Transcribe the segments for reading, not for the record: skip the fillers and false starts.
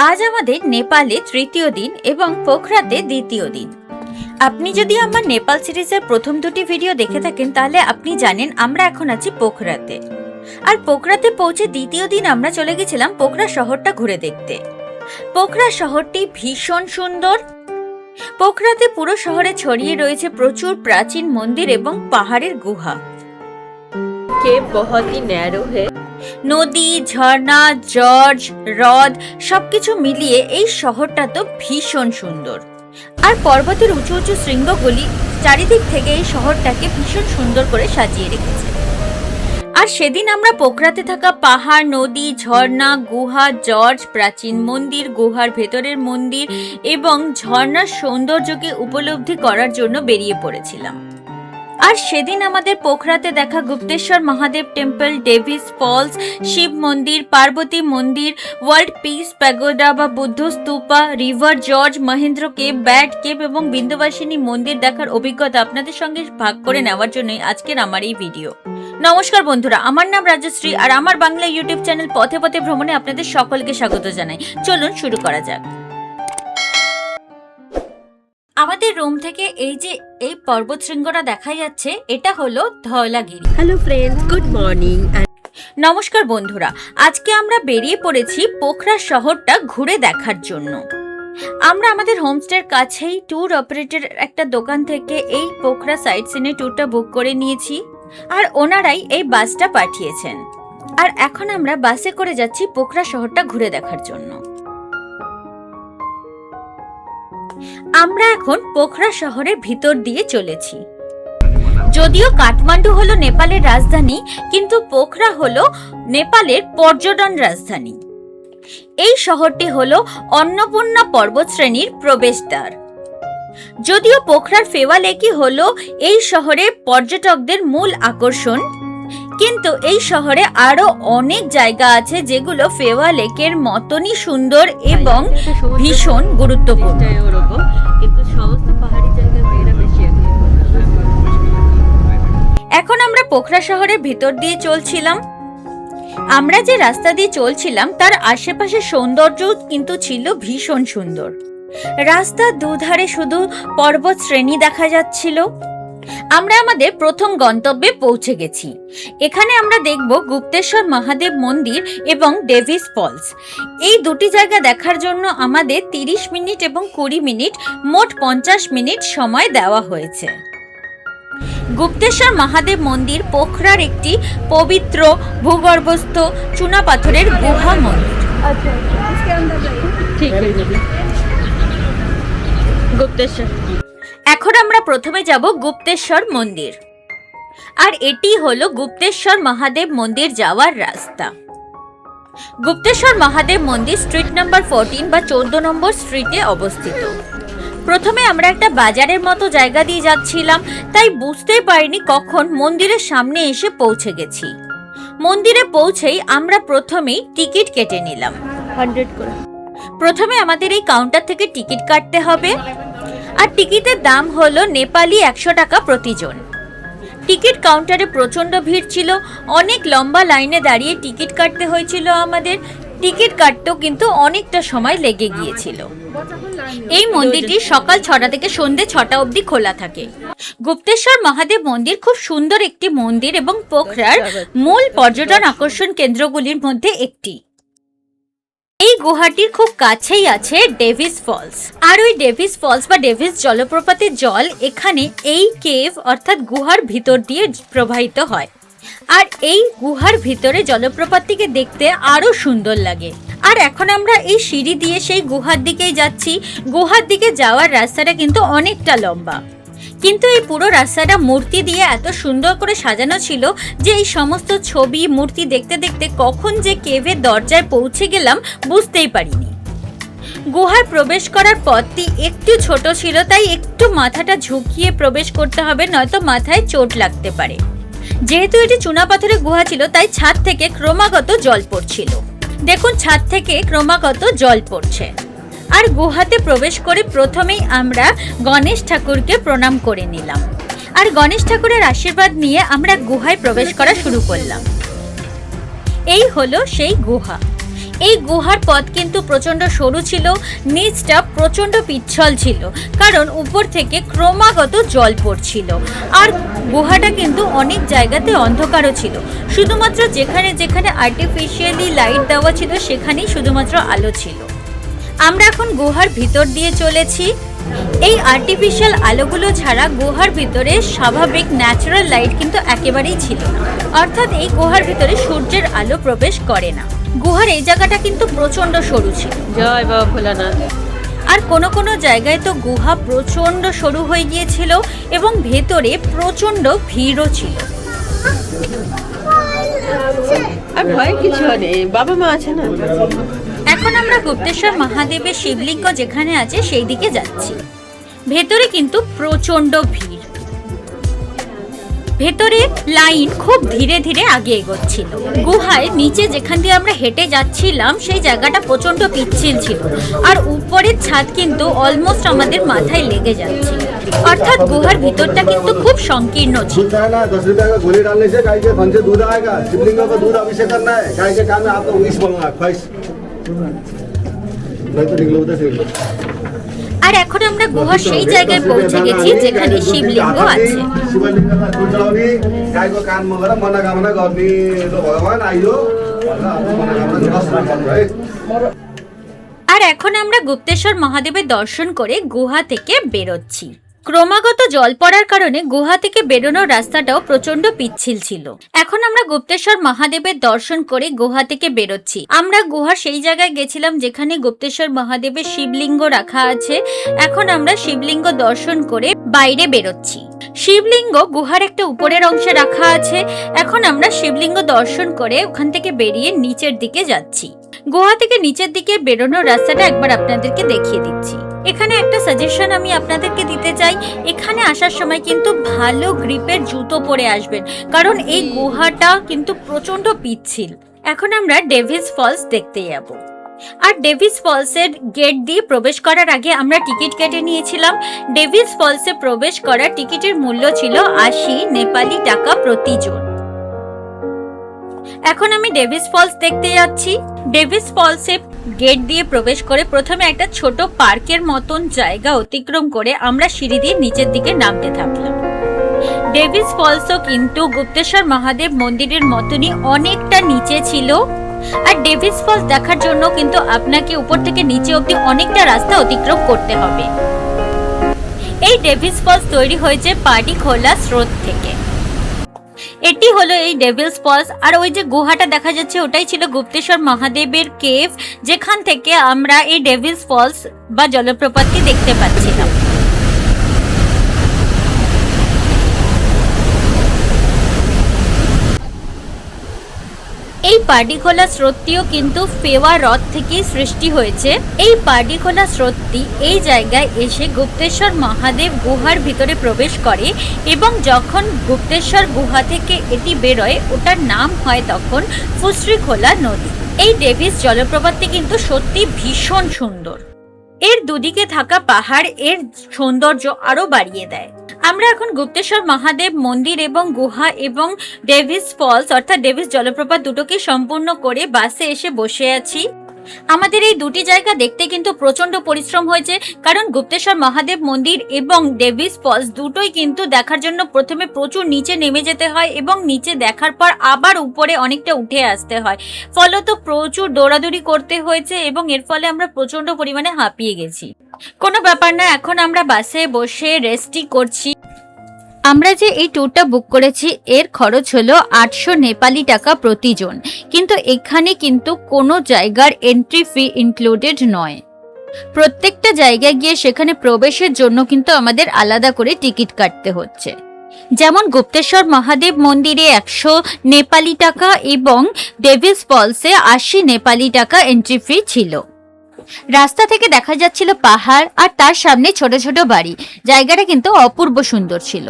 আজ আমাদের নেপালে তৃতীয় দিন এবং পোখরাতে দ্বিতীয় দিন। আপনি যদি আমার নেপাল সিরিজের প্রথম দুটি ভিডিও দেখে থাকেন তাহলে আপনি জানেন আমরা এখন আছি পোখরাতে। আর পোখরাতে পৌঁছে দ্বিতীয় দিন আমরা চলে গেছিলাম পোখরা শহরটা ঘুরে দেখতে। পোখরা শহরটি ভীষণ সুন্দর। পোখরাতে পুরো শহরে ছড়িয়ে রয়েছে প্রচুর প্রাচীন মন্দির এবং পাহাড়ের গুহা। केव बहुत ही नैरो है। নদী, ঝর্ণা, জর্জ, হ্রদ সবকিছু মিলিয়ে এই শহরটা তো ভীষণ সুন্দর। আর পর্বতের উঁচু উঁচু শৃঙ্গগুলি চারিদিক থেকে এই শহরটাকে ভীষণ সুন্দর করে সাজিয়ে রেখেছে। আর সেদিন আমরা পোখরাতে থাকা পাহাড়, নদী, ঝর্ণা, গুহা, জর্জ, প্রাচীন মন্দির, গুহার ভেতরের মন্দির এবং ঝর্ণার সৌন্দর্যকে উপলব্ধি করার জন্য বেরিয়ে পড়েছিলাম। আর সেদিন আমাদের পোখরাতে দেখা Gupteshwar Mahadev temple, Davis falls, Shiva মন্দির, পার্বতী মন্দির, ওয়ার্ল্ড পিস প্যাগোডা বা Buddha stupa, river gorge, Mahendra cave, bat cave এবং বিন্দুবাসিনী মন্দির দেখার অভিজ্ঞতা আপনাদের সঙ্গে ভাগ করে নেওয়ার জন্যই আজকের আমার এই ভিডিও। নমস্কার বন্ধুরা, আমার নাম রাজশ্রী আর আমার বাংলা ইউটিউব চ্যানেল পথে পথে ভ্রমণে আপনাদের সকলকে স্বাগত জানাই। চলুন শুরু করা যাক। আমাদের রুম থেকে এই পর্বত শৃঙ্গটা দেখা যাচ্ছে, এটা হলো Dhaulagiri. Hello friends, good morning. নমস্কার বন্ধুরা, আজকে আমরা বেরিয়ে পড়েছি পোখরা শহরটা ঘুরে দেখার জন্য। আমরা আমাদের হোমস্টের কাছেই ট্যুর অপারেটরের একটা দোকান থেকে এই পোখরা সাইট সিনের ট্যুরটা বুক করে নিয়েছি আর ওনারাই এই বাসটা পাঠিয়েছেন। আর এখন আমরা বাসে করে যাচ্ছি পোখরা শহরটা ঘুরে দেখার জন্য। আমরা এখন পোখরা শহরের ভিতর দিয়ে চলেছি। যদিও কাঠমান্ডু হলো নেপালের রাজধানী, কিন্তু পোখরা হলো নেপালের পর্যটন রাজধানী। এই শহরটি হলো অন্নপূর্ণা পর্বতশ্রেণীর প্রবেশদ্বার। যদিও পোখরার ফেওয়া লেকই হলো এই শহরের পর্যটকদের মূল আকর্ষণ, কিন্তু এই শহরে আরো অনেক জায়গা আছে যেগুলো ফেওয়া লেকের মতনই সুন্দর এবং ভীষণ গুরুত্বপূর্ণ। এখন আমরা পোখরা শহরের ভিতর দিয়ে চলছিলাম। আমরা যে রাস্তা দিয়ে চলছিলাম তার আশেপাশের সৌন্দর্য কিন্তু ছিল ভীষণ সুন্দর। রাস্তার দুধারে শুধু পর্বত শ্রেণী দেখা যাচ্ছিল। আমরা আমাদের প্রথম গন্তব্যে পৌঁছে গেছি। এখানে আমরা দেখব গুপ্তেশ্বর মহাদেব মন্দির এবং ডেভিস ফলস। এই দুটি জায়গা দেখার জন্য আমাদের 30 মিনিট এবং 20 মিনিট, মোট 50 মিনিট সময় দেওয়া হয়েছে। গুপ্তেশ্বর মহাদেব মন্দির পোখরার একটি পবিত্র ভূগর্ভস্থ চুনাপাথরের গুহা মন্দির। गुप्तेश्वर। এখন আমরা প্রথমে যাব গুপ্তেশ্বর মন্দির। আর এটি হলো গুপ্তেশ্বর মহাদেব মন্দির যাওয়ার রাস্তা। গুপ্তেশ্বর মহাদেব মন্দির স্ট্রিট নাম্বার 14 বা 14 নম্বর স্ট্রিটে অবস্থিত। প্রথমে আমরা একটা বাজারের মতো জায়গা দিয়ে যাচ্ছিলাম, তাই বুঝতেই পারিনি কখন মন্দিরের সামনে এসে পৌঁছে গেছি। মন্দিরে পৌঁছেই আমরা প্রথমেই টিকিট কেটে নিলাম। 100 করে। প্রথমে আমাদের এই কাউন্টার থেকে টিকিট কাটতে হবে। আর টিকিটের দাম হলো নেপালি 100 টাকা প্রতিজন। টিকিট কাউন্টারে প্রচন্ড ভিড় ছিল, অনেক লম্বা লাইনে দাঁড়িয়ে টিকিট কাটতে হয়েছিল আমাদের। টিকিট কাটতেও কিন্তু অনেকটা সময় লেগে গিয়েছিল। এই মন্দিরটি সকাল 6টা থেকে সন্ধ্যে 6টা অবধি খোলা থাকে। গুপ্তেশ্বর মহাদেব মন্দির খুব সুন্দর একটি মন্দির এবং পোখরার মূল পর্যটন আকর্ষণ কেন্দ্রগুলির মধ্যে একটি। এই গুহাটির খুব কাছেই আছে ডেভিস ফলস। আর ওই ডেভিস ফলস বা ডেভিস জলপ্রপাতের জল এখানে এই কেভ অর্থাৎ গুহার ভিতর দিয়ে প্রবাহিত হয়। আর এই গুহার ভিতরে জলপ্রপাতটিকে দেখতে আরো সুন্দর লাগে। আর এখন আমরা এই সিঁড়ি দিয়ে সেই গুহার দিকেই যাচ্ছি। গুহার দিকে যাওয়ার রাস্তাটা কিন্তু অনেকটা লম্বা, কিন্তু এই পুরো রাস্তাটা মূর্তি দিয়ে এত সুন্দর করে সাজানো ছিল যে এই সমস্ত ছবি মূর্তি দেখতে দেখতে কখন যে কেভের দরজায় পৌঁছে গেলাম বুঝতেই পারিনি। গুহায় প্রবেশ করার পথটি একটু ছোট ছিল, তাই একটু মাথাটা ঝুঁকিয়ে প্রবেশ করতে হবে, নয়তো মাথায় চোট লাগতে পারে। যেহেতু এটি চুনাপাথরের গুহা ছিল তাই ছাদ থেকে ক্রমাগত জল পড়ছিল। দেখুন, ছাদ থেকে ক্রমাগত জল পড়ছে। আর গুহাতে প্রবেশ করে প্রথমেই আমরা গণেশ ঠাকুরকে প্রণাম করে নিলাম। আর গণেশ ঠাকুরের আশীর্বাদ নিয়ে আমরা গুহায় প্রবেশ করা শুরু করলাম। এই হলো সেই গুহা। এই গুহার পথ কিন্তু প্রচন্ড সরু ছিল, নিচটা প্রচন্ড পিচ্ছল ছিল, কারণ উপর থেকে ক্রমাগত জল পড়ছিল। আর গুহাটা কিন্তু অনেক জায়গাতে অন্ধকারও ছিল, শুধুমাত্র যেখানে যেখানে আর্টিফিশিয়ালি লাইট দেওয়া ছিল সেখানেই শুধুমাত্র আলো ছিল। আমরা এখন গুহার ভিতর দিয়ে চলেছি। এই আর্টিফিশিয়াল আলোগুলো ছাড়া গুহার ভিতরে স্বাভাবিক ন্যাচারাল লাইট কিন্তু একেবারেই ছিল না, অর্থাৎ এই গুহার ভিতরে সূর্যের আলো প্রবেশ করে না। গুহার এই জায়গাটা কিন্তু প্রচন্ড সরু ছিল। জয় বাবা ভোলানাথ। আর কোনো কোনো জায়গায় তো গুহা প্রচন্ড সরু হয়ে গিয়েছিল এবং ভেতরে প্রচন্ড ভিড়ও ছিল। আর ভয় কিছু নেই, বাবা মা আছে না। এখন আমরা গুপ্তেশ্বর মহাদেবের শিবলিঙ্গ যেখানে আছে সেই দিকে যাচ্ছি। ভেতরে কিন্তু প্রচন্ড ভিড়, ভেতরে লাইন খুব ধীরে ধীরে আগে এগোচ্ছিল। গুহায় নিচে যেখান দিয়ে আমরা হেঁটে যাচ্ছিলাম সেই জায়গাটা প্রচন্ড পিচ্ছিল ছিল, আর উপরের ছাদ কিন্তু অলমোস্ট আমাদের মাথায় লেগে যাচ্ছে, অর্থাৎ গুহার ভিতরটা কিন্তু খুব সংকীর্ণ ছিল। আর এখন আমরা গুহার সেই জায়গায় পৌঁছে গেছি যেখানে শিবলিঙ্গ আছে। আর এখন আমরা গুপ্তেশ্বর মহাদেবের দর্শন করে গুহা থেকে বেরোচ্ছি। ক্রমাগত জল পড়ার কারণে গুহা থেকে বেরোনোর রাস্তাটাও প্রচন্ড পিচ্ছিল ছিল। এখন আমরা গুপ্তেশ্বর মহাদেবের দর্শন করে গুহা থেকে বেরোচ্ছি। আমরা গুহার সেই জায়গায় গেছিলাম যেখানে গুপ্তেশ্বর মহাদেবের শিবলিঙ্গ রাখা আছে। এখন আমরা শিবলিঙ্গ দর্শন করে বাইরে বেরোচ্ছি। শিবলিঙ্গ গুহার একটা উপরের অংশে রাখা আছে। এখন আমরা শিবলিঙ্গ দর্শন করে ওখান থেকে বেরিয়ে নিচের দিকে যাচ্ছি। গুহা থেকে নিচের দিকে বেরোনোর রাস্তাটা একবার আপনাদেরকে দেখিয়ে দিচ্ছি। এখানে একটা সাজেশন আমি আপনাদেরকে দিতে চাই, এখানে আসার সময় কিন্তু ভালো গ্রিপের জুতো পরে আসবেন, কারণ এই গুহাটা কিন্তু প্রচন্ড পিচ্ছিল। এখন আমরা ডেভিস ফলস দেখতে যাব। আর ডেভিস ফলসের গেট দিয়ে প্রবেশ করার আগে আমরা টিকিট কেটে নিয়েছিলাম। ডেভিস ফলসে প্রবেশ করার টিকিটের মূল্য ছিল 80 নেপালি টাকা প্রতিজন। এখন আমি ডেভিস ফলস দেখতে যাচ্ছি। ডেভিস ফলসে গেট দিয়ে প্রবেশ করে প্রথমে একটা ছোট পার্কের মতন জায়গা অতিক্রম করে আমরা সিঁড়ি দিয়ে নিচের দিকে নামতে থাকলাম। ডেভিস ফলসও কিন্তু গুপ্তেশ্বর মহাদেব মন্দিরের মতনই অনেকটা নিচে ছিল। আর ডেভিস ফলস দেখার জন্য কিন্তু আপনাকে উপর থেকে নিচে অবধি অনেকটা রাস্তা অতিক্রম করতে হবে। এই ডেভিস ফলস তৈরি হয়েছে পাডিখোলা স্রোত থেকে। এটি হলো এই ডেভিলস ফলস। আর ওই যে গুহাটা দেখা যাচ্ছে ওটাই ছিল গুপ্তেশ্বর মহাদেবের কেভ, যেখান থেকে আমরা এই ডেভিলস ফলস বা জলপ্রপাতটি দেখতে পাচ্ছিলাম। এই পাডিখোলা স্রোতটিও কিন্তু ফেওয়া হ্রদ থেকে সৃষ্টি হয়েছে। এই পাডিখোলা স্রোতটি এই জায়গায় এসে গুপ্তেশ্বর মহাদেব গুহার ভিতরে প্রবেশ করে এবং যখন গুপ্তেশ্বর গুহা থেকে এটি বেরোয় ওটার নাম হয় তখন ফুসরিখোলা নদী। এই ডেভিস জলপ্রপাতটি কিন্তু সত্যি ভীষণ সুন্দর। এর দুদিকে থাকা পাহাড় এর সৌন্দর্য আরো বাড়িয়ে দেয়। আমরা এখন গুপ্তেশ্বর মহাদেব মন্দির এবং গুহা এবং ডেভিস ফলস অর্থাৎ ডেভিস জলপ্রপাত দুটোকে সম্পূর্ণ করে বাসে এসে বসে আছি। আমাদের এই দুটি জায়গা দেখতে কিন্তু প্রচন্ড পরিশ্রম হয়েছে, কারণ গুপ্তেশ্বর মহাদেব মন্দির এবং ডেভিস ফলস দুটোই কিন্তু দেখার জন্য প্রথমে প্রচুর নিচে নেমে যেতে হয় এবং নিচে দেখার পর আবার উপরে অনেকটা উঠে আসতে হয়, ফলত প্রচুর দৌড়াদৌড়ি করতে হয়েছে এবং এর ফলে আমরা প্রচন্ড পরিমাণে হাঁপিয়ে গেছি। কোনো ব্যাপার না, এখন আমরা বাসে বসে রেস্টই করছি। আমরা যে এই ট্যুরটা বুক করেছি এর খরচ হলো 800 নেপালি টাকা প্রতিজন, কিন্তু এখানে কিন্তু কোনো জায়গার এন্ট্রি ফি ইনক্লুডেড নয়। প্রত্যেকটা জায়গায় গিয়ে সেখানে প্রবেশের জন্য কিন্তু আমাদের আলাদা করে টিকিট কাটতে হচ্ছে। যেমন গুপ্তেশ্বর মহাদেব মন্দিরে 100 নেপালি টাকা এবং ডেভিস ফলসে 80 নেপালি টাকা এন্ট্রি ফি ছিল। রাস্তা থেকে দেখা যাচ্ছিল পাহাড় আর তার সামনে ছোট ছোট বাড়ি। জায়গাটা কিন্তু অপূর্ব সুন্দর ছিল।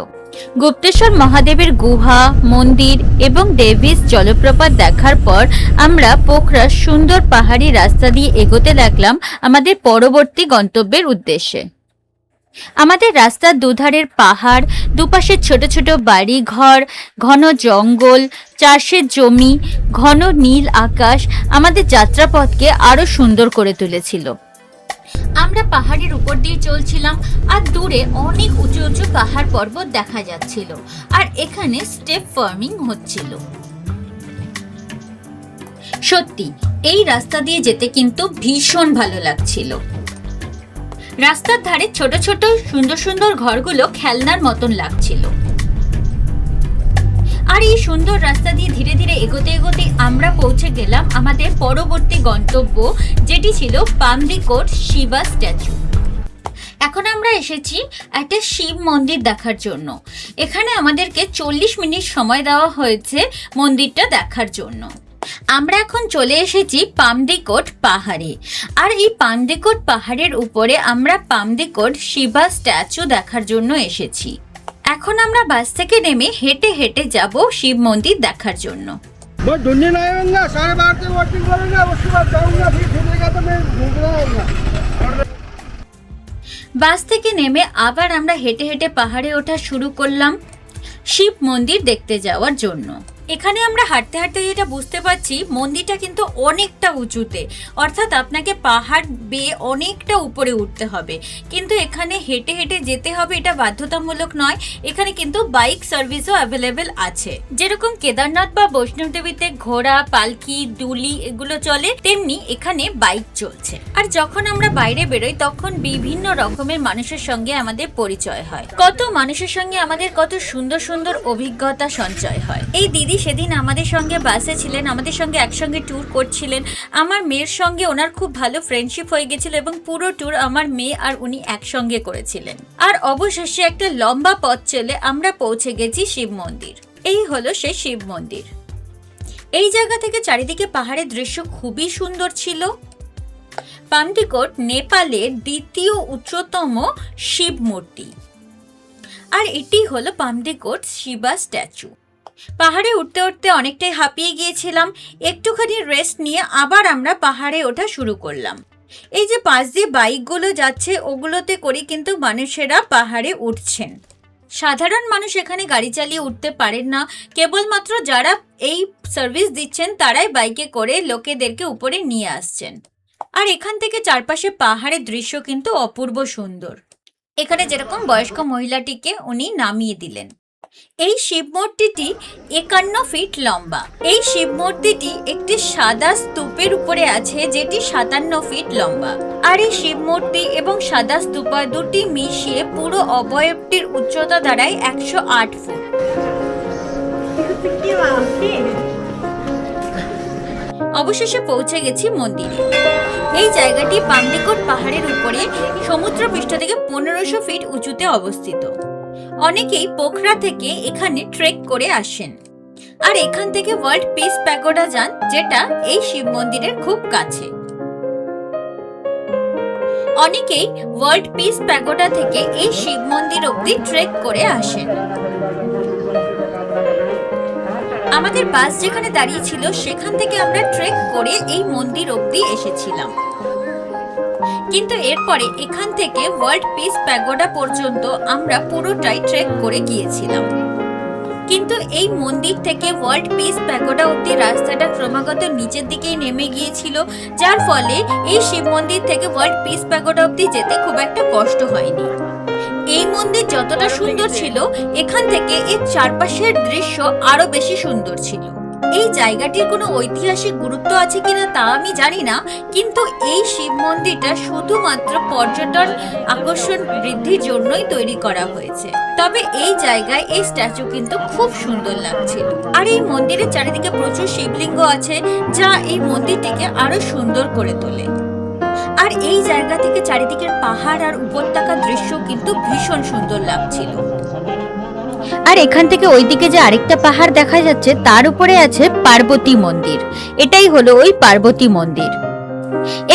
গুপ্তেশ্বর মহাদেবের গুহা, মন্দির এবং ডেভিস জলপ্রপাত দেখার পর আমরা পোখরাজ সুন্দর পাহাড়ি রাস্তা দিয়ে এগোতে লাগলাম আমাদের পরবর্তী গন্তব্যের উদ্দেশ্যে। আমাদের রাস্তার দুধারের পাহাড়, দুপাশে ছোট ছোট বাড়ি ঘর, ঘন জঙ্গল, চাষের জমি, ঘন নীল আকাশ আমাদের যাত্রাপথকে আরো সুন্দর করে তুলেছিল। আমরা পাহাড়ের উপর দিয়ে চলছিলাম আর দূরে অনেক উঁচু উঁচু পাহাড় পর্বত দেখা যাচ্ছিল, আর এখানে স্টেপ ফার্মিং হচ্ছিল। সত্যি এই রাস্তা দিয়ে যেতে কিন্তু ভীষণ ভালো লাগছিল। রাস্তার ধারে ছোট ছোট সুন্দর সুন্দর ঘরগুলো খেলনার মতন লাগছিল। আর এই সুন্দর রাস্তা দিয়ে ধীরে ধীরে এগোতে এগোতে আমরা পৌঁছে গেলাম আমাদের পরবর্তী গন্তব্য, যেটি ছিল পামডিকোট শিবা স্ট্যাচু। এখন আমরা এসেছি একটা শিব মন্দির দেখার জন্য। এখানে আমাদেরকে 40 মিনিট সময় দেওয়া হয়েছে মন্দিরটা দেখার জন্য। আমরা এখন চলে এসেছি পামডিকোট পাহাড়ে, আর এই পামডিকোট পাহাড়ের উপরে আমরা পামডিকোট শিবা স্ট্যাচু দেখার জন্য এসেছি। এখন আমরা বাস থেকে নেমে হেঁটে হেঁটে যাব শিব মন্দির দেখার জন্য। বাস থেকে নেমে আবার আমরা হেঁটে হেঁটে পাহাড়ে ওঠা শুরু করলাম শিব মন্দির দেখতে যাওয়ার জন্য। এখানে আমরা হাঁটতে হাঁটতে যেটা বুঝতে পারছি, মন্দিরটা কিন্তু অনেকটা উঁচুতে, অর্থাৎ আপনাকে পাহাড় বেয়ে অনেকটা উপরে উঠতে হবে। কিন্তু এখানে হেঁটে হেঁটে যেতে হবে এটা বাধ্যতামূলক নয়, এখানে কিন্তু বাইক সার্ভিসও অ্যাভেলেবেল আছে। যেরকম কেদারনাথ বা বৈষ্ণবদেবীতে ঘোড়া, পালকি, ডুলি এগুলো চলে, তেমনি এখানে বাইক চলছে। আর যখন আমরা বাইরে বেরোই তখন বিভিন্ন রকমের মানুষের সঙ্গে আমাদের পরিচয় হয়, কত মানুষের সঙ্গে আমাদের কত সুন্দর সুন্দর অভিজ্ঞতা সঞ্চয় হয়। এই দিদি সেদিন আমাদের সঙ্গে বাসে ছিলেন, আমাদের সঙ্গে একসঙ্গে ট্যুর করছিলেন। আমার মেয়ের সঙ্গে ওনার খুব ভালো ফ্রেন্ডশিপ হয়ে গেছিল এবং পুরো ট্যুর আমার মেয়ে আর উনি একসঙ্গে করেছিলেন। আর অবশেষে একটা লম্বা পথ চলে আমরা পৌঁছে গেছি শিব মন্দির। এই হলো সেই শিব মন্দির। এই জায়গা থেকে চারিদিকে পাহাড়ের দৃশ্য খুবই সুন্দর ছিল। পামডিকোট নেপালের দ্বিতীয় উচ্চতম শিব মূর্তি, আর এটি হলো পামডিকোট শিবা স্ট্যাচু। পাহাড়ে উঠতে উঠতে অনেকটাই হাঁপিয়ে গিয়েছিলাম, একটুখানি রেস্ট নিয়ে আবার আমরা পাহাড়ে ওঠা শুরু করলাম। এই যে পাশ দিয়ে বাইকগুলো যাচ্ছে ওগুলোতে করে কিন্তু মানুষেরা পাহাড়ে উঠছেন। সাধারণ মানুষ এখানে গাড়ি চালিয়ে উঠতে পারেন না, কেবলমাত্র যারা এই সার্ভিস দিচ্ছেন তারাই বাইকে করে লোকেদেরকে উপরে নিয়ে আসছেন। আর এখান থেকে চারপাশে পাহাড়ের দৃশ্য কিন্তু অপূর্ব সুন্দর। এখানে যেরকম বয়স্ক মহিলাটিকে উনি নামিয়ে দিলেন। এই শিব মূর্তিটি 51 ফিট লম্বা। এই শিব মূর্তিটি একটি সাদা স্তূপের উপরে আছে, যেটি 57 ফিট লম্বা। আর এই শিব মূর্তি এবং সাদা স্তূপা দুটি মিশিয়ে পুরো অবয়বটির উচ্চতা দাঁড়ায় 108 ফুট। অবশেষে পৌঁছে গেছি মন্দিরে। এই জায়গাটি পামডিকোট পাহাড়ের উপরে সমুদ্রপৃষ্ঠ থেকে 1500 ফিট উঁচুতে অবস্থিত। অনেকেই পোখরা থেকে এখানে ট্রেক করে আসেন, আর এখান থেকে ওয়ার্ল্ড পিস প্যাগোডা যান, যেটা এই শিব মন্দিরের খুব কাছে। অনেকেই ওয়ার্ল্ড পিস প্যাগোডা থেকে এই শিব মন্দির অবধি ট্রেক করে আসেন। আমাদের বাস যেখানে দাঁড়িয়ে ছিল সেখান থেকে আমরা ট্রেক করে এই মন্দির অবধি এসেছিলাম, কিন্তু এরপরে এখান থেকে ওয়ার্ল্ড পিস প্যাগোডা পর্যন্ত আমরা পুরোটাই ট্রেক করে গিয়েছিলাম। কিন্তু এই মন্দির থেকে ওয়ার্ল্ড পিস প্যাগোডা অবধি রাস্তাটা ক্রমাগত নিচের দিকেই নেমে গিয়েছিল, যার ফলে এই শিব মন্দির থেকে ওয়ার্ল্ড পিস প্যাগোডা অবধি যেতে খুব একটা কষ্ট হয়নি। এই মন্দির যতটা সুন্দর ছিল, এখান থেকে এর চারপাশের দৃশ্য আরো বেশি সুন্দর ছিল। এই জায়গাটির কোনো ঐতিহাসিক গুরুত্ব আছে কিনা তা আমি জানি না, কিন্তু এই শিব মন্দিরটা শুধুমাত্র পর্যটন আকর্ষণ বৃদ্ধির জন্যই তৈরি করা হয়েছে। তবে এই জায়গায় এই স্ট্যাচু কিন্তু খুব সুন্দর লাগছে। আর এই মন্দিরের চারিদিকে প্রচুর শিবলিঙ্গ আছে, যা এই মন্দিরটিকে আরো সুন্দর করে তোলে। আর এই জায়গা থেকে চারিদিকের পাহাড় আর উপত্যকার দৃশ্য কিন্তু ভীষণ সুন্দর লাগছিল। আর এখান থেকে ওইদিকে যে আরেকটা পাহাড় দেখা যাচ্ছে তার উপরে আছে পার্বতী মন্দির। এটাই হলো ওই পার্বতী মন্দির।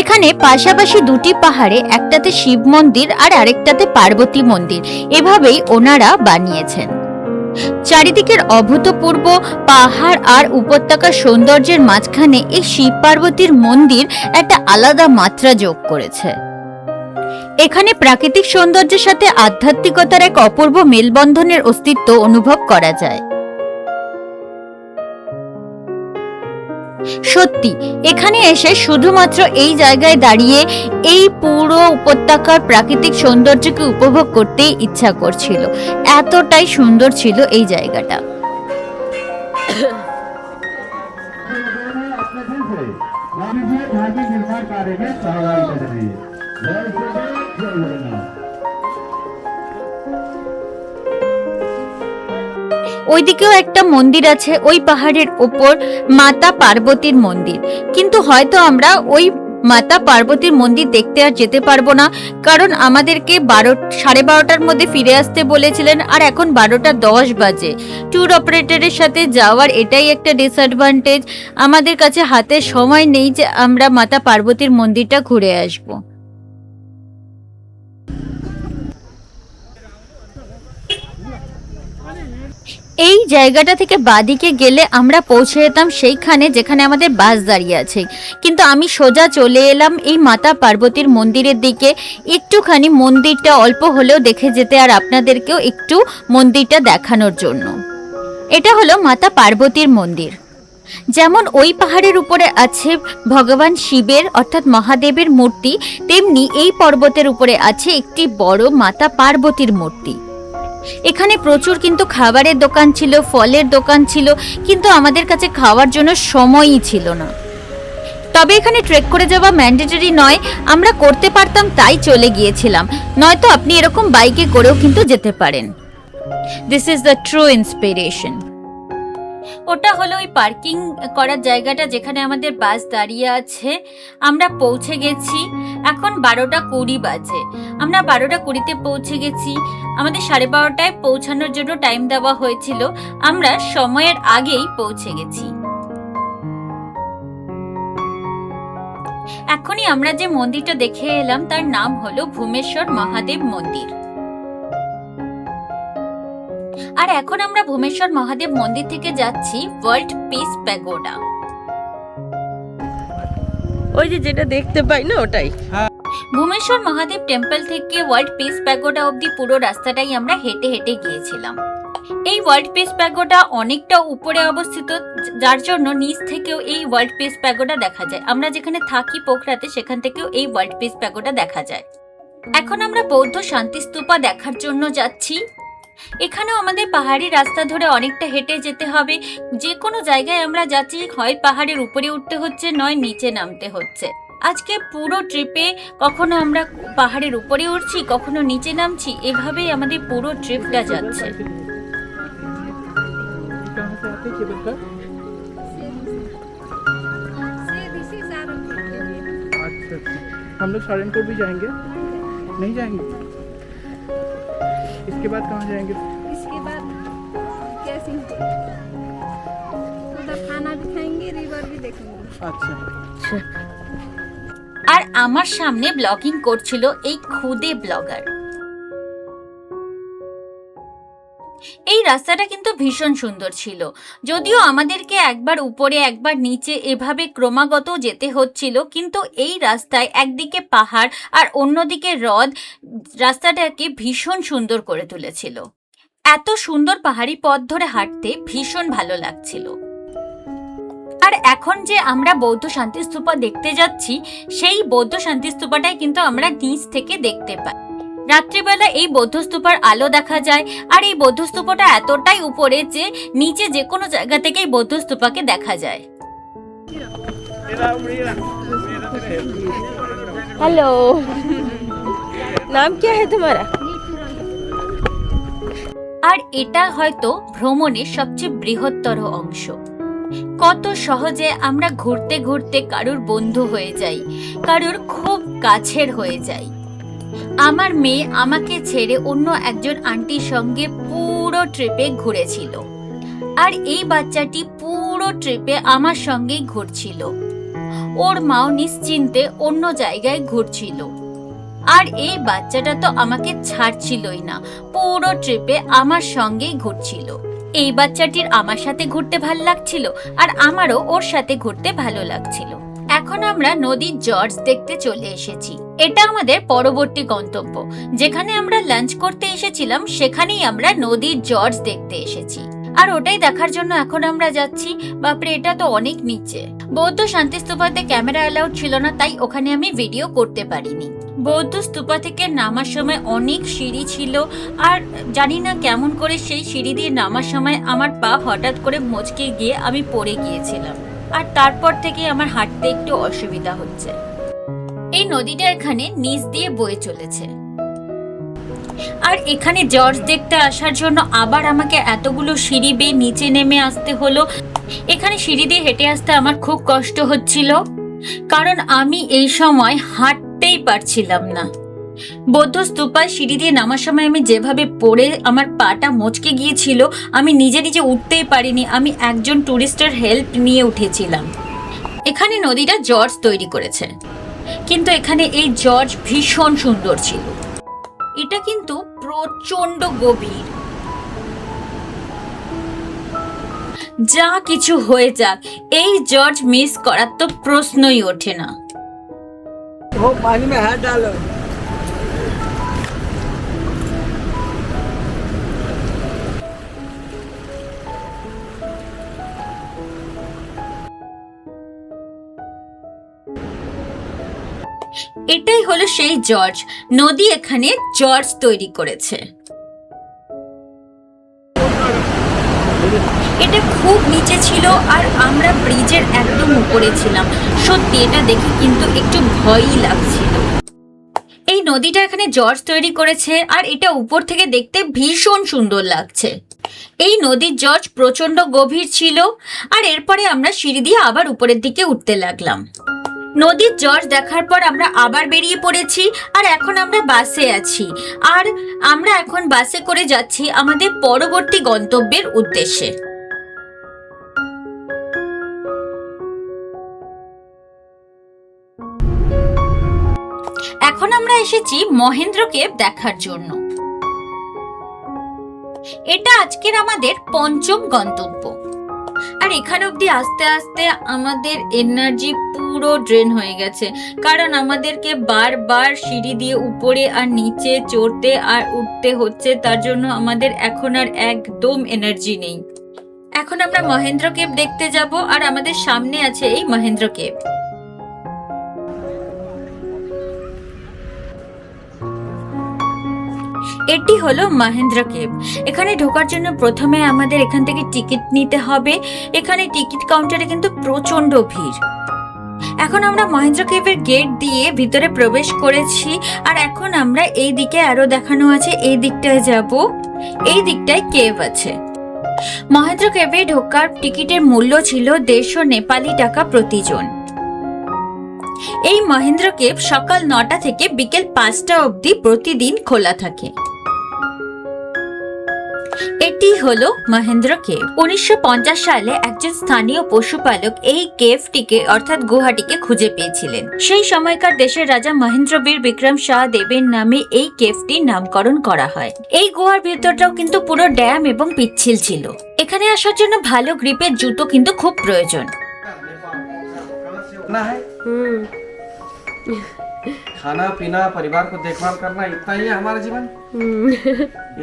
এখানে পাশাপাশি দুটি পাহাড়ে একটাতে শিব মন্দির আর আরেকটাতে পার্বতী মন্দির, এভাবেই ওনারা বানিয়েছেন। চারিদিকের অভূতপূর্ব পাহাড় আর উপত্যকার সৌন্দর্যের মাঝখানে এই শিব পার্বতীর মন্দির একটা আলাদা মাত্রা যোগ করেছে। এখানে প্রাকৃতিক সৌন্দর্যের সাথে আধ্যাত্মিকতার এক অপূর্ব মেলবন্ধনের অস্তিত্ব অনুভব করা যায়। সত্যি এখানে এসে শুধুমাত্র এই জায়গায় দাঁড়িয়ে এই পুরো উপত্যকার প্রাকৃতিক সৌন্দর্যকে উপভোগ করতেই ইচ্ছা করছিল, এতটাই সুন্দর ছিল এই জায়গাটা। ওইদিকেও একটা মন্দির আছে, ওই পাহাড়ের ওপর মাতা পার্বতীর মন্দির, কিন্তু হয়তো আমরা ওই মাতা পার্বতীর মন্দির দেখতে আর যেতে পারবো না, কারণ আমাদেরকে 12:30টার মধ্যে ফিরে আসতে বলেছিলেন, আর এখন 12:10 বাজে। ট্যুর অপারেটরের সাথে যাওয়ার এটাই একটা ডিসঅ্যাডভান্টেজ, আমাদের কাছে হাতে সময় নেই যে আমরা মাতা পার্বতীর মন্দিরটা ঘুরে আসবো। এই জায়গাটা থেকে বাদিকে গেলে আমরা পৌঁছে যেতাম সেইখানে যেখানে আমাদের বাস দাঁড়িয়ে আছে, কিন্তু আমি সোজা চলে এলাম এই মাতা পার্বতীর মন্দিরের দিকে, একটুখানি মন্দিরটা অল্প হলেও দেখে যেতে আর আপনাদেরকেও একটু মন্দিরটা দেখানোর জন্য। এটা হলো মাতা পার্বতীর মন্দির। যেমন ওই পাহাড়ের উপরে আছে ভগবান শিবের অর্থাৎ মহাদেবের মূর্তি, তেমনি এই পর্বতের উপরে আছে একটি বড় মাতা পার্বতীর মূর্তি। এখানে প্রচুর কিন্তু খাবারের দোকান ছিল, ফলের দোকান ছিল, কিন্তু আমাদের কাছে খাওয়ার জন্য সময়ই ছিল না। তবে এখানে ট্রেক করে যাওয়া ম্যান্ডেটরি নয়, আমরা করতে পারতাম তাই চলে গিয়েছিলাম, নয়তো আপনি এরকম বাইকে করেও কিন্তু যেতে পারেন। This is the true inspiration. ওটা হলো ওই পার্কিং করার জায়গাটা যেখানে আমাদের বাস দাঁড়িয়ে আছে। আমরা পৌঁছে গেছি, এখন 12:20 বাজে। আমরা 12:20-তে পৌঁছে গেছি। আমাদের 12:30টায় পৌঁছানোর জন্য টাইম দেওয়া হয়েছিল, আমরা সময়ের আগেই পৌঁছে গেছি। এখনই আমরা যে মন্দিরটা দেখে এলাম তার নাম হলো ভূমেশ্বর মহাদেব মন্দির। আর এখন আমরা ভূমেশ্বর মহাদেব মন্দির থেকে যাচ্ছি ওয়ার্ল্ড পিস প্যাগোডা। ওই যে যেটা দেখতে পাই না ওটাই। ভূমেশ্বর মহাদেব টেম্পল থেকে ওয়ার্ল্ড পিস প্যাগোডা অবধি পুরো রাস্তাটাই আমরা হেঁটে হেঁটে গিয়েছিলাম। এই ওয়ার্ল্ড পিস প্যাগোডা অনেকটা উপরে অবস্থিত, যার জন্য নিচ থেকেও এই ওয়ার্ল্ড পিস প্যাগোডা দেখা যায়। আমরা যেখানে থাকি পোখরাতে, সেখান থেকেও এই ওয়ার্ল্ড পিস প্যাগোডা দেখা যায়। এখন আমরা বৌদ্ধ শান্তিস্তূপা দেখার জন্য যাচ্ছি। এখানেও আমাদের পাহাড়ি রাস্তা ধরে অনেকটা হেঁটে যেতে হবে। যে কোনো জায়গায় আমরা যাচ্ছি, হয় পাহাড়ের উপরে উঠতে হচ্ছে, নয় নিচে নামতে হচ্ছে। আজকে পুরো ট্রিপে কখনো আমরা পাহাড়ের উপরে উঠছি, কখনো নিচে নামছি, এভাবেই আমাদের পুরো ট্রিপটা যাচ্ছে। हम लोग सहारनपुर भी जाएंगे? नहीं जाएंगे? इसके बाद कहाँ जाएंगे? इसके बाद कैसे उधर खाना भी खाएंगे, रिवर भी देखेंगे। अच्छा। আর আমার সামনে ব্লগিং করছিল এই খুদে ব্লগার। এই রাস্তাটা কিন্তু ভীষণ সুন্দর ছিল, যদিও আমাদেরকে একবার উপরে একবার নিচে এভাবে ক্রমাগত যেতে হচ্ছিল, কিন্তু এই রাস্তায় একদিকে পাহাড় আর অন্যদিকে হ্রদ রাস্তাটাকে ভীষণ সুন্দর করে তুলেছিল। এত সুন্দর পাহাড়ি পথ ধরে হাঁটতে ভীষণ ভালো লাগছিল। আর এখন যে আমরা বৌদ্ধ শান্তিস্তূপা দেখতে যাচ্ছি, সেই বৌদ্ধ শান্তিস্তূপাটাই কিন্তু আমরা নিচ থেকে দেখতে পাই। রাত্রিবেলা এই বৌদ্ধস্তূপার আলো দেখা যায়, আর এই বৌদ্ধস্তূপাটা এতটাই উপরে যে নিচে যে কোনো জায়গা থেকে এই বৌদ্ধস্তূপাকে দেখা যায়। हेलो, नाम क्या है तुम्हारा? আর এটা হয়তো ভ্রমণের সবচেয়ে বৃহত্তর অংশ। কত সহজে আমরা ঘুরতে ঘুরতে কারুর বন্ধু হয়ে যাই, কারুর খুব কাছের হয়ে যাই। আমার মেয়ে আমাকে ছেড়ে অন্য একজন আন্টির সঙ্গে পুরো ট্রিপে ঘুরেছিল, আর এই বাচ্চাটি পুরো ট্রিপে আমার সঙ্গেই ঘুরছিল। ওর মাও নিশ্চিন্তে অন্য জায়গায় ঘুরছিল, আর এই বাচ্চাটা তো আমাকে ছাড়ছিলই না, পুরো ট্রিপে আমার সঙ্গেই ঘুরছিল। এই বাচ্চাটির আমার সাথে ঘুরতে ভালো লাগছিল, আর আমারও ওর সাথে ঘুরতে ভালো লাগছিল। এখন আমরা নদীর জর্জ দেখতে চলে এসেছি। এটা আমাদের পরবর্তী গন্তব্য। যেখানে আমরা লাঞ্চ করতে এসেছিলাম সেখানেই আমরা নদীর জর্জ দেখতে এসেছি, আর ওটাই দেখার জন্য এখন আমরা যাচ্ছি। বাপরে, এটা তো অনেক নিচে। বৌদ্ধ শান্তি স্তূপাতে ক্যামেরা অ্যালাউড ছিল না, তাই ওখানে আমি ভিডিও করতে পারিনি। বৌদ্ধ স্তূপা থেকে নামার সময় অনেক সিঁড়ি ছিল, আর জানি না কেমন করে সেই সিঁড়ি দিয়ে নামার সময় আমার পা হঠাৎ করে মচকে গিয়ে আমি পড়ে গিয়েছিলাম, আর তারপর থেকে আমার হাঁটতে একটু অসুবিধা হচ্ছে। এই নদীটা এখানে নিচ দিয়ে বয়ে চলেছে, আর এখানে জর্জ দেখতে আসার জন্য আবার আমাকে এতগুলো সিঁড়ি বেয়ে নিচে নেমে আসতে হলো। এখানে সিঁড়ি দিয়ে হেঁটে আসতে আমার খুব কষ্ট হচ্ছিল, কারণ আমি এই সময় হাঁটতেই পারছিলাম না। বৌদ্ধ স্তূপায় সিঁড়ি দিয়ে নামার সময় আমি যেভাবে পড়ে আমার পাটা মচকে গিয়েছিল, আমি নিজে নিজে উঠতেই পারিনি। আমি একজন টুরিস্টের হেল্প নিয়ে উঠেছিলাম। এখানে নদীটা জর্জ তৈরি করেছে, কিন্তু এখানে এই জর্জ ভীষণ সুন্দর ছিল। এটা কিন্তু প্রচন্ড গভীর। যা কিছু হয়ে যাক, এই জর্জ মিস করার তো প্রশ্নই ওঠে না। वो पानी में हाथ डालो। এটাই হলো সেই জর্জ। নদী এখানে জর্জ তৈরি করেছে। এটা খুব নিচে ছিল, আর আমরা ব্রিজের একদম উপরে ছিলাম। সত্যি এটা দেখে কিন্তু একটু ভয়ই লাগছিল। এই নদীটা এখানে জর্জ তৈরি করেছে, আর এটা উপর থেকে দেখতে ভীষণ সুন্দর লাগছে। এই নদীর জর্জ প্রচন্ড গভীর ছিল, আর এরপরে আমরা সিঁড়ি দিয়ে আবার উপরের দিকে উঠতে লাগলাম। নদীর জর্জ দেখার পর আমরা আবার বেরিয়ে পড়েছি, আর এখন আমরা বাসে আছি, আর আমরা এখন বাসে করে যাচ্ছি আমাদের পরবর্তী গন্তব্যের উদ্দেশ্যে। এখন আমরা এসেছি মহেন্দ্র কেভ দেখার জন্য। এটা আজকের আমাদের পঞ্চম গন্তব্য, আর এখানে অবধি আস্তে আস্তে আমাদের এনার্জি পুরো ড্রেন হয়ে গেছে, কারণ আমাদেরকে বারবার সিঁড়ি দিয়ে উপরে আর নিচে চড়তে আর উঠতে হচ্ছে। তার জন্য আমাদের এখন আর একদম এনার্জি নেই। এখন আমরা মহেন্দ্র কেভ দেখতে যাব, আর আমাদের সামনে আছে এই মহেন্দ্র কেভ। এটি হলো মহেন্দ্র কেভ। এখানে ঢোকার জন্য প্রথমে আমাদের এখান থেকে টিকিট নিতে হবে। এখানে টিকিট কাউন্টারে কিন্তু প্রচন্ড ভিড়। এখন আমরা মহেন্দ্র কেভের গেট দিয়ে ভিতরে প্রবেশ করেছি, আর এখন আমরা এই দিকে আরো দেখানো আছে, এই দিকটায় যাব। এই দিকটায় কেভ আছে। মহেন্দ্র কেভে ঢোকার টিকিটের মূল্য ছিল 150 নেপালি টাকা প্রতিজন। এই মহেন্দ্র কেভ সকাল 9টা থেকে বিকেল 5টা অবধি প্রতিদিন খোলা থাকে। এটি হলো মহেন্দ্র কেভ। 1950 সালে একজন স্থানীয় পশুপালক এই কেভটিকে অর্থাৎ গুহাটিকে খুঁজে পেয়েছিলেন। সেই সময়কার দেশের রাজা মহেন্দ্র বীর বিক্রম শাহ দেবের নামে এই কেভটির নামকরণ করা হয়। এই গুহার ভেতরটাও কিন্তু পুরো ড্যাম এবং পিচ্ছিল ছিল। এখানে আসার জন্য ভালো গ্রিপের জুতো কিন্তু খুব প্রয়োজন। खाना पीना परिवार को देखभाल करना इतना ही है हमारा जीवन।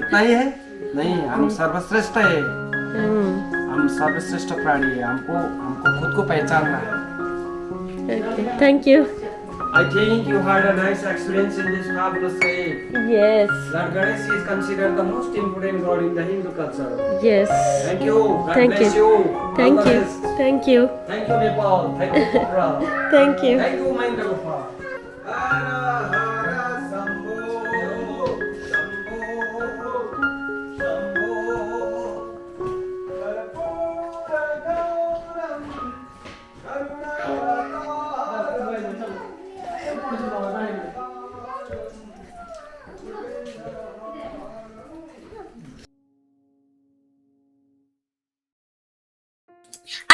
इतना ही है नहीं, हम सर्वश्रेष्ठ है। हम सर्वश्रेष्ठ प्राणी है। हमको खुद को पहचानना है। Thank you. I think you had a nice experience in this fabulous cave. Yes. Lord Ganesh is considered the most important god in the Hindu culture. Yes. Thank you. God Thank bless you. you. Thank All the you. best. Thank you. Thank you Nepal. Thank you Kopra. Thank you. Thank you Mahendra Gupta. Hara Hara Shambho Shambho Shambho Karpura Gauram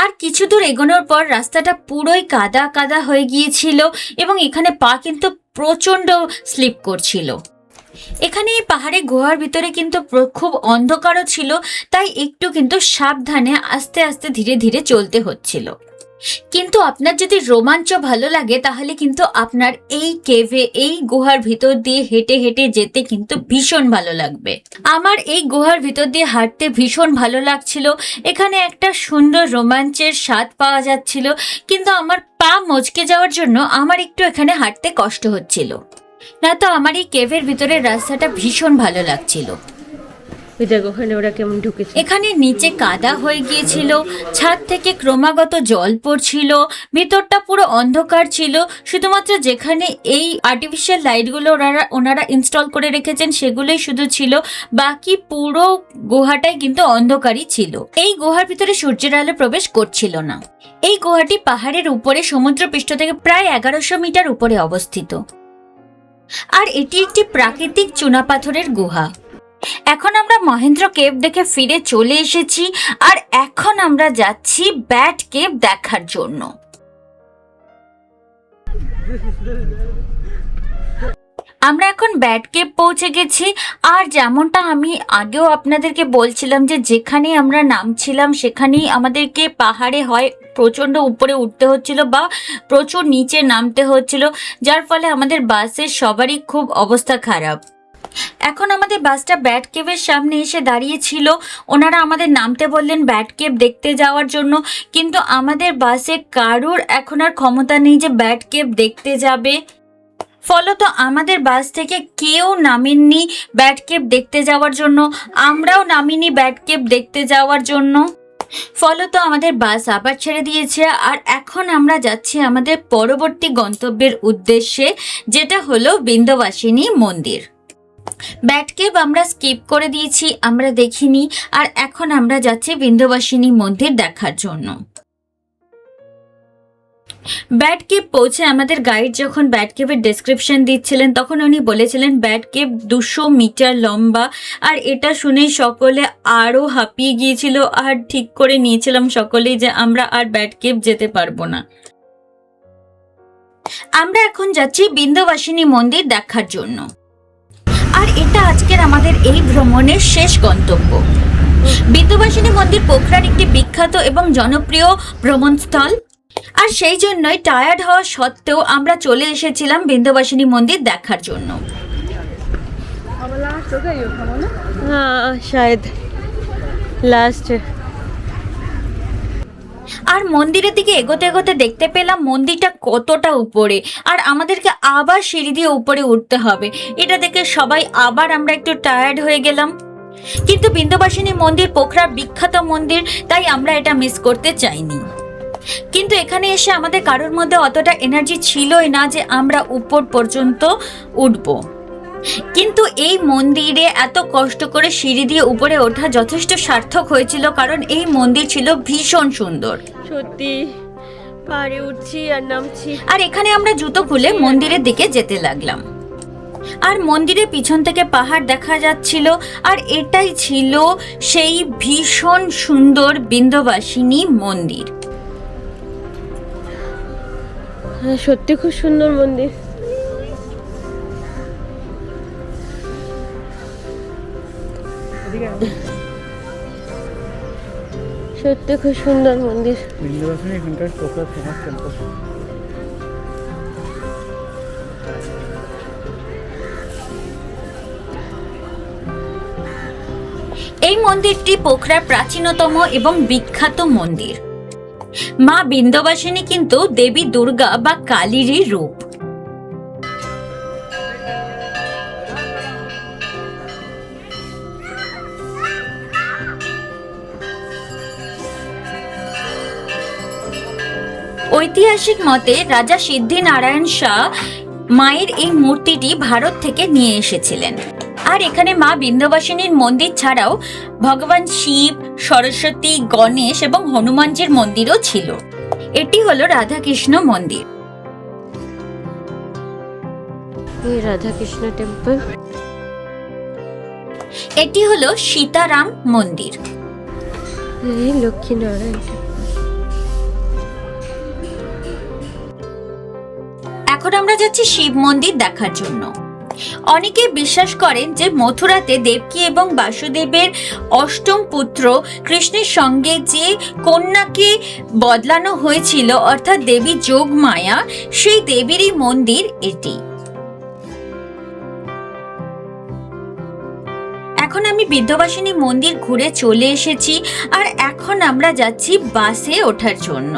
আর কিছু দূর এগোনোর পর রাস্তাটা পুরোই কাদা কাদা হয়ে গিয়েছিল, এবং এখানে পা কিন্তু প্রচন্ড স্লিপ করছিল। এখানে এই পাহাড়ে গুহার ভিতরে কিন্তু খুব অন্ধকারও ছিল, তাই একটু কিন্তু সাবধানে আস্তে আস্তে ধীরে ধীরে চলতে হচ্ছিল। কিন্তু আপনার যদি রোমাঞ্চ ভালো লাগে তাহলে কিন্তু আপনার এই কেভে, এই গুহার ভিতর দিয়ে হেঁটে হেঁটে যেতে কিন্তু ভীষণ ভালো লাগবে। আমার এই গুহার ভিতর দিয়ে হাঁটতে ভীষণ ভালো লাগছিল। এখানে একটা সুন্দর রোমাঞ্চের স্বাদ পাওয়া যাচ্ছিল, কিন্তু আমার পা মচকে যাওয়ার জন্য আমার একটু এখানে হাঁটতে কষ্ট হচ্ছিল। না তো আমার এই কেভের ভিতরের রাস্তাটা ভীষণ ভালো লাগছিল। ওই দেখো ওখানে ওরা কেমন ঢুকেছে। এখানে নিচে কাদা হয়ে গিয়েছিল, ছাদ থেকে ক্রমাগত জল পড়ছিল, ভিতরটা পুরো অন্ধকার ছিল। শুধুমাত্র যেখানে এই আর্টিফিশিয়াল লাইটগুলো ওনারা ইনস্টল করে রেখেছেন সেগুলোই শুধু ছিল, বাকি পুরো গুহাটাই কিন্তু অন্ধকারই ছিল। এই গুহার ভিতরে সূর্যের আলো প্রবেশ করছিল না। এই গুহাটি পাহাড়ের উপরে সমুদ্রপৃষ্ঠ থেকে প্রায় 1100 মিটার উপরে অবস্থিত, আর এটি একটি প্রাকৃতিক চুনাপাথরের গুহা। এখন আমরা মহেন্দ্র কেভ দেখে ফিরে চলে এসেছি, আর এখন আমরা যাচ্ছি ব্যাট কেভ দেখার জন্য। আমরা এখন ব্যাট কেভ পৌঁছে গেছি, আর যেমনটা আমি আগেও আপনাদেরকে বলছিলাম যে যেখানে আমরা নামছিলাম সেখানেই আমাদেরকে পাহাড়ে হয় প্রচণ্ড উপরে উঠতে হচ্ছিল বা প্রচুর নিচে নামতে হচ্ছিল, যার ফলে আমাদের বাসের সবারই খুব অবস্থা খারাপ। এখন আমাদের বাসটা ব্যাট কেভের সামনে এসে দাঁড়িয়েছিল। ওনারা আমাদের নামতে বললেন ব্যাট কেভ দেখতে যাওয়ার জন্য, কিন্তু আমাদের বাসে কারোর এখন আর ক্ষমতা নেই যে ব্যাট কেভ দেখতে যাবে। ফলত আমাদের বাস থেকে কেউ নামেননি ব্যাট কেভ দেখতে যাওয়ার জন্য, আমরাও নামিনি ব্যাট কেভ দেখতে যাওয়ার জন্য। ফলত আমাদের বাস আবার ছেড়ে দিয়েছে, আর এখন আমরা যাচ্ছি আমাদের পরবর্তী গন্তব্যের উদ্দেশ্যে, যেটা হলো বিন্ধ্যবাসিনী মন্দির। ব্যাট কেভ আমরা স্কিপ করে দিয়েছি, আমরা দেখিনি, আর এখন আমরা যাচ্ছি বিন্ধ্যবাসিনী মন্দির দেখার জন্য। ব্যাট কেভ পৌঁছে আমাদের গাইড যখন ব্যাট কেভের ডেসক্রিপশন দিচ্ছিলেন তখন উনি বলেছিলেন ব্যাট কেভ 200 মিটার লম্বা, আর এটা শুনেই সকলে আরও হাঁপিয়ে গিয়েছিল, আর ঠিক করে নিয়েছিলাম সকলেই যে আমরা আর ব্যাট কেভ যেতে পারবো না। আমরা এখন যাচ্ছি বিন্ধ্যবাসিনী মন্দির দেখার জন্য, আর এটা আজকের আমাদের এই ভ্রমণের শেষ গন্তব্য। বিন্ধ্যবাসিনী মন্দির পোখরার একটি বিখ্যাত এবং জনপ্রিয় ভ্রমণস্থল, আর সেই জন্যই টায়ার্ড হওয়া সত্ত্বেও আমরা চলে এসেছিলাম বিন্ধ্যবাসিনী মন্দির দেখার জন্য। अब लास्ट होगा ये खाना ना। হ্যাঁ শায়দ লাস্ট। আর মন্দিরের দিকে এগোতে এগোতে দেখতে পেলাম মন্দিরটা কতটা উপরে, আর আমাদেরকে আবার সিঁড়ি দিয়ে উপরে উঠতে হবে। এটা দেখে সবাই আবার আমরা একটু টায়ার্ড হয়ে গেলাম, কিন্তু বিন্ধ্যবাসিনী মন্দির পোখরার বিখ্যাত মন্দির, তাই আমরা এটা মিস করতে চাইনি। কিন্তু এখানে এসে আমাদের কারোর মধ্যে অতটা এনার্জি ছিলই না যে আমরা উপর পর্যন্ত উঠব, কিন্তু এই মন্দিরে এত কষ্ট করে সিঁড়ি দিয়ে উপরে ওঠা যথেষ্ট সার্থক হয়েছিল, কারণ এই মন্দির ছিল ভীষণ সুন্দর। সত্যি পাহাড়ে উঠছি আর নামছি। আর এখানে আমরা জুতো খুলে মন্দিরের দিকে যেতে লাগলাম, আর মন্দিরের পিছন থেকে পাহাড় দেখা যাচ্ছিল, আর এটাই ছিল সেই ভীষণ সুন্দর বিন্ধ্যবাসিনী মন্দির। হ্যাঁ সত্যি খুব সুন্দর মন্দির। সত্যি খুব সুন্দর মন্দির। বিন্ধ্যবাসিনী এখানকার পোখরার ফেমাস টেম্পল। এই মন্দিরটি পোখরার প্রাচীনতম এবং বিখ্যাত মন্দির। মা বিন্ধ্যবাসিনী কিন্তু দেবী দুর্গা বা কালীরই রূপ। ঐতিহাসিক মতে রাজা সিদ্ধিনারায়ণ শাহ মায়ের এই মূর্তিটি ভারত থেকে নিয়ে এসেছিলেন। আর এখানে মা বিন্ধ্যবাসিনীর মন্দির ছাড়াও ভগবান শিব, সরস্বতী, গণেশ এবং হনুমানজির মন্দিরও ছিল। এটি হলো রাধাকৃষ্ণ মন্দির। এই রাধাকৃষ্ণ টেম্পল। এটি হলো সীতারাম মন্দির। এই লক্ষ্মীনারায়ণ। এখন আমরা যাচ্ছি শিব মন্দির দেখার জন্য। অনেকেই বিশ্বাস করেন যে মথুরাতে দেবকী এবং বাসুদেবের অষ্টম পুত্র কৃষ্ণের সঙ্গে যে কন্যাকে বদলানো হয়েছিল অর্থাৎ দেবী যোগমায়া, সেই দেবীরই মন্দির এটি। এখন আমি বিন্ধ্যবাসিনী মন্দির ঘুরে চলে এসেছি আর এখন আমরা যাচ্ছি বাসে ওঠার জন্য।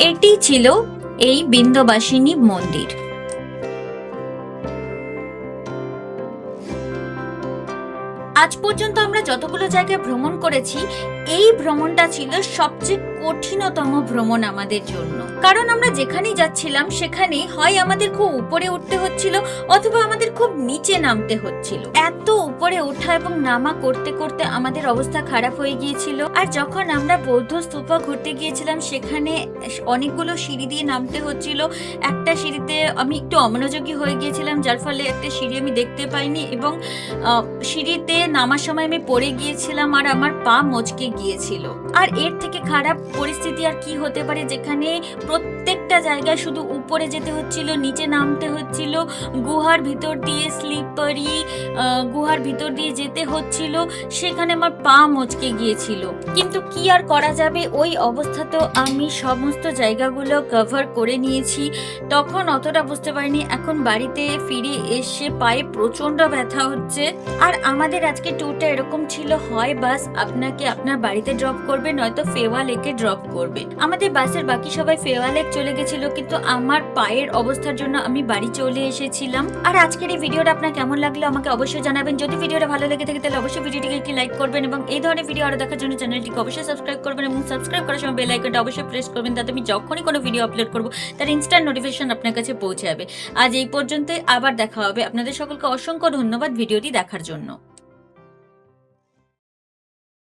এটি ছিল এই বিন্ধ্যবাসিনী মন্দির। আজ পর্যন্ত আমরা যতগুলো জায়গায় ভ্রমণ করেছি, এই ভ্রমণটা ছিল সবচেয়ে কঠিনতম ভ্রমণ আমাদের জন্য। কারণ আমরা যেখানেই যাচ্ছিলাম সেখানে হয় আমাদের খুব উপরে উঠতে হচ্ছিল অথবা আমাদের খুব নিচে নামতে হচ্ছিল। এত উপরে ওঠা এবং নামা করতে করতে আমাদের অবস্থা খারাপ হয়ে গিয়েছিল। আর যখন আমরা বৌদ্ধ স্তূপা ঘুরতে গিয়েছিলাম সেখানে অনেকগুলো সিঁড়ি দিয়ে নামতে হচ্ছিল। একটা সিঁড়িতে আমি একটু অমনোযোগী হয়ে গিয়েছিলাম, যার ফলে একটা সিঁড়ি আমি দেখতে পাইনি এবং সিঁড়িতে নামার সময় আমি পড়ে গিয়েছিলাম আর আমার পা মচকে গিয়েছিল। আর এর থেকে খারাপ পরিস্থিতি আর কি হতে পারে, যেখানে প্রত্যেকটা জায়গায় শুধু উপরে যেতে হচ্ছিল, নিচে নামতে হচ্ছিল, গুহার ভিতর দিয়ে স্লিপারি গুহার ভিতর দিয়ে যেতে হচ্ছিল, সেখানে আমার পা মচকে গিয়েছিল। কিন্তু কি আর করা যাবে, ওই অবস্থা তো আমি সমস্ত জায়গাগুলো কভার করে নিয়েছি। তখন অতটা বুঝতে পারিনি, এখন বাড়িতে ফিরে এসে পায়ে প্রচন্ড ব্যথা হচ্ছে। আর আমাদের আজকে ট্যুরটা এরকম ছিল, হয় বাস আপনাকে আপনার বাড়িতে ড্রপ করবে নয়তো ফেওয়া লেকে ড্রপ করবে। আমাদের বাসের বাকি সবাই ফেওয়া লেক চলে গেছিল, কিন্তু আমার পায়ের অবস্থার জন্য আমি বাড়ি চলে এসেছিলাম। আর আজকের এই ভিডিওটা আপনার কেমন লাগলো আমাকে অবশ্যই জানাবেন। যদি ভিডিওটা ভালো লেগে থাকে তাহলে অবশ্যই ভিডিওটিকে একটি লাইক করবেন এবং এই ধরনের ভিডিও আরো দেখার জন্য চ্যানেলটিকে অবশ্যই সাবস্ক্রাইব করবেন এবং সাবস্ক্রাইব করার সময় বেল আইকনটা অবশ্যই প্রেস করবেন, তাতে আমি যখনই কোনো ভিডিও আপলোড করব তার ইনস্ট্যান্ট নোটিফিকেশন আপনার কাছে পৌঁছে যাবে। আজ এই পর্যন্তই, আবার দেখা হবে। আপনাদের সকলকে অসংখ্য ধন্যবাদ ভিডিওটি দেখার জন্য।